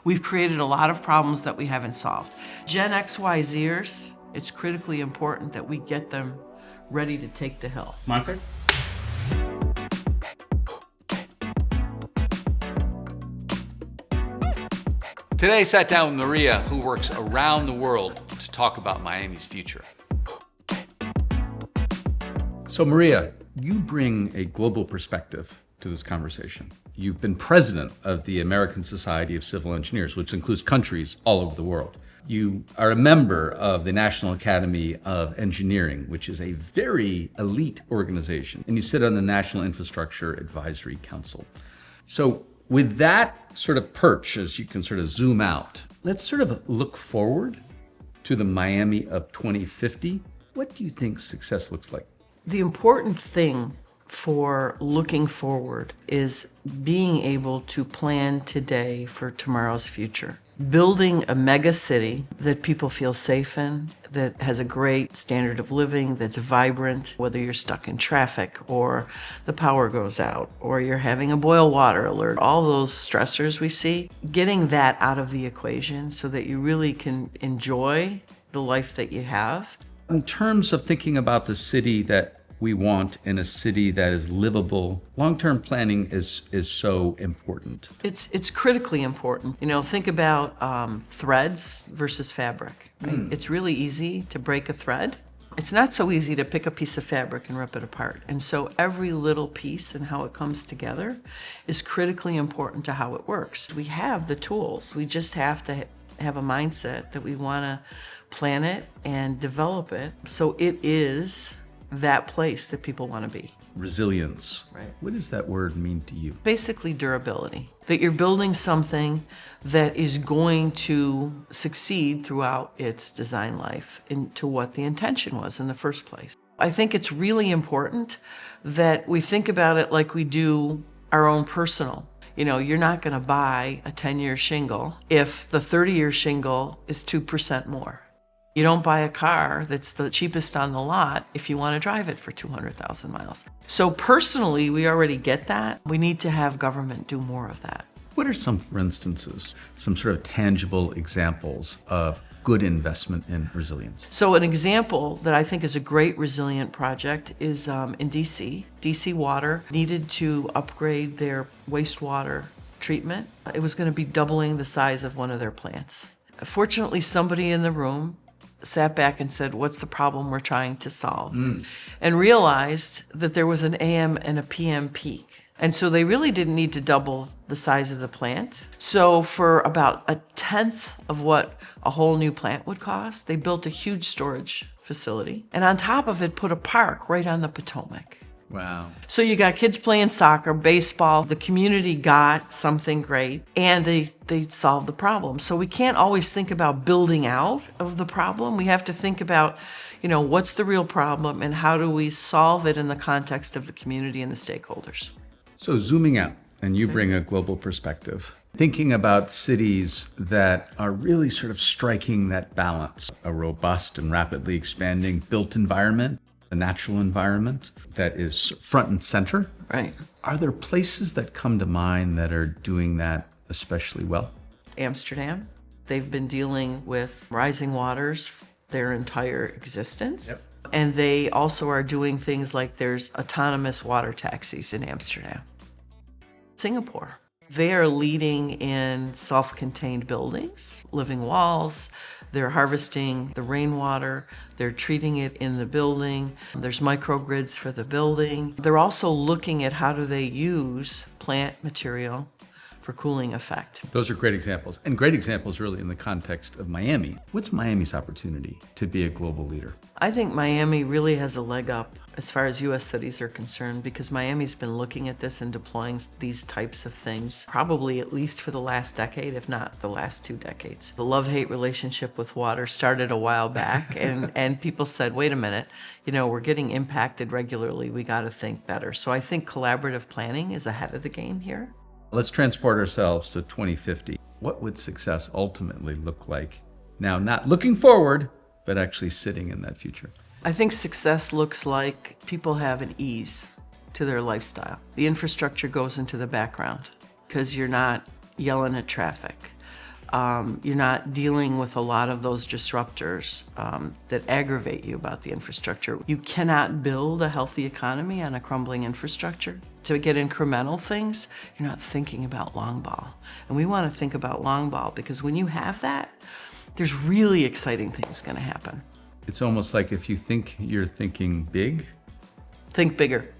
We've created a lot of problems that we haven't solved. Gen XYZers, it's critically important that we get them ready to take the hill. Monica? Today I sat down with Maria, who works around the world to talk about Miami's future. So Maria, you bring a global perspective to this conversation. You've been president of the American Society of Civil Engineers, which includes countries all over the world. You are a member of the National Academy of Engineering, which is a very elite organization, and you sit on the National Infrastructure Advisory Council. So with that sort of perch, as you can sort of zoom out, let's sort of look forward to the Miami of 2050. What do you think success looks like? The important thing for looking forward is being able to plan today for tomorrow's future. Building a mega city that people feel safe in, that has a great standard of living, that's vibrant, whether you're stuck in traffic or the power goes out or you're having a boil water alert, all those stressors we see, getting that out of the equation so that you really can enjoy the life that you have. In terms of thinking about the city that we want in a city that is livable, long-term planning is so important. It's critically important. You know, think about threads versus fabric. Right? It's really easy to break a thread. It's not so easy to pick a piece of fabric and rip it apart. And so every little piece and how it comes together is critically important to how it works. We have the tools. We just have to have a mindset that we want to plan it and develop it so it is that place that people want to be. Resilience. Right. What does that word mean to you? Basically durability. That you're building something that is going to succeed throughout its design life into what the intention was in the first place. I think it's really important that we think about it like we do our own personal. You know, you're not going to buy a 10-year shingle if the 30-year shingle is 2% more. You don't buy a car that's the cheapest on the lot if you want to drive it for 200,000 miles. So personally, we already get that. We need to have government do more of that. What are some, for instances, some sort of tangible examples of good investment in resilience? So an example that I think is a great resilient project is in DC. DC Water needed to upgrade their wastewater treatment. It was going to be doubling the size of one of their plants. Fortunately, somebody in the room sat back and said, what's the problem we're trying to solve? And realized that there was an AM and a PM peak. And so they really didn't need to double the size of the plant. So for about 1/10 of what a whole new plant would cost, they built a huge storage facility. And on top of it, put a park right on the Potomac. Wow. So you got kids playing soccer, baseball, the community got something great, and they solved the problem. So we can't always think about building out of the problem. We have to think about, you know, what's the real problem and how do we solve it in the context of the community and the stakeholders. So zooming out, and you bring a global perspective, thinking about cities that are really sort of striking that balance, a robust and rapidly expanding built environment, a natural environment that is front and center. Right. Are there places that come to mind that are doing that especially well? Amsterdam. They've been dealing with rising waters their entire existence. Yep. And they also are doing things like there's autonomous water taxis in Amsterdam. Singapore. They are leading in self-contained buildings, living walls. They're harvesting the rainwater. They're treating it in the building. There's microgrids for the building. They're also looking at how do they use plant material for cooling effect. Those are great examples, and great examples really in the context of Miami. What's Miami's opportunity to be a global leader? I think Miami really has a leg up as far as U.S. cities are concerned because Miami's been looking at this and deploying these types of things probably at least for the last decade, if not the last 2 decades. The love-hate relationship with water started a while back and people said, wait a minute, you know, we're getting impacted regularly. We got to think better. So I think collaborative planning is ahead of the game here. Let's transport ourselves to 2050. What would success ultimately look like? Now, not looking forward, but actually sitting in that future. I think success looks like people have an ease to their lifestyle. The infrastructure goes into the background because you're not yelling at traffic. You're not dealing with a lot of those disruptors that aggravate you about the infrastructure. You cannot build a healthy economy on a crumbling infrastructure. To get incremental things, you're not thinking about long ball. And we want to think about long ball, because when you have that, there's really exciting things going to happen. It's almost like if you think you're thinking big, Think bigger.